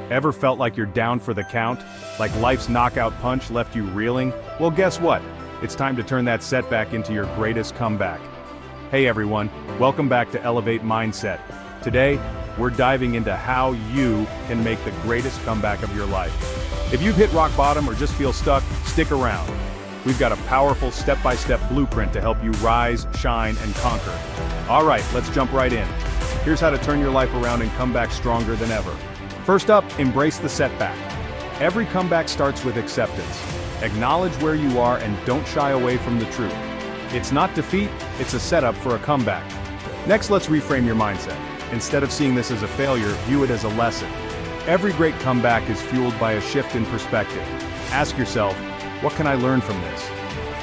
Ever felt like you're down for the count? Like life's knockout punch left you reeling? Well, guess what? It's time to turn that setback into your greatest comeback. Hey everyone, welcome back to Elevate Mindset. Today, we're diving into how you can make the greatest comeback of your life. If you've hit rock bottom or just feel stuck, stick around. We've got a powerful step-by-step blueprint to help you rise, shine, and conquer. All right, let's jump right in. Here's how to turn your life around and come back stronger than ever. First up, embrace the setback. Every comeback starts with acceptance. Acknowledge where you are and don't shy away from the truth. It's not defeat, it's a setup for a comeback. Next, let's reframe your mindset. Instead of seeing this as a failure, view it as a lesson. Every great comeback is fueled by a shift in perspective. Ask yourself, what can I learn from this?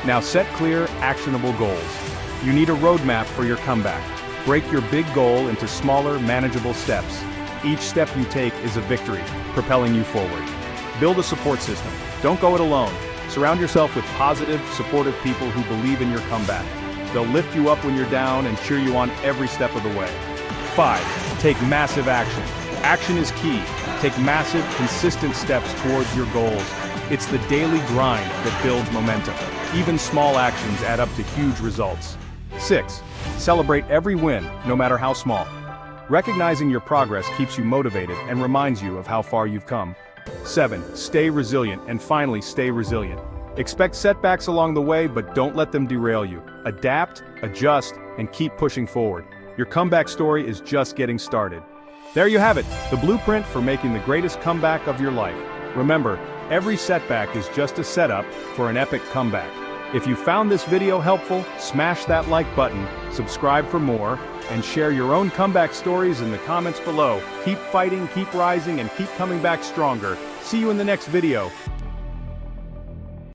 Now set clear, actionable goals. You need a roadmap for your comeback. Break your big goal into smaller, manageable steps. Each step you take is a victory, propelling you forward. Build a support system. Don't go it alone. Surround yourself with positive, supportive people who believe in your comeback. They'll lift you up when you're down and cheer you on every step of the way. 5. Take massive action. Action is key. Take massive, consistent steps towards your goals. It's the daily grind that builds momentum. Even small actions add up to huge results. 6. Celebrate every win, no matter how small. Recognizing your progress keeps you motivated and reminds you of how far you've come. 7. Stay resilient, and finally stay resilient. Expect setbacks along the way, but don't let them derail you. Adapt, adjust, and keep pushing forward. Your comeback story is just getting started. There you have it, the blueprint for making the greatest comeback of your life. Remember, every setback is just a setup for an epic comeback. If you found this video helpful, smash that like button, subscribe for more, and share your own comeback stories in the comments below. Keep fighting, keep rising, and keep coming back stronger. See you in the next video.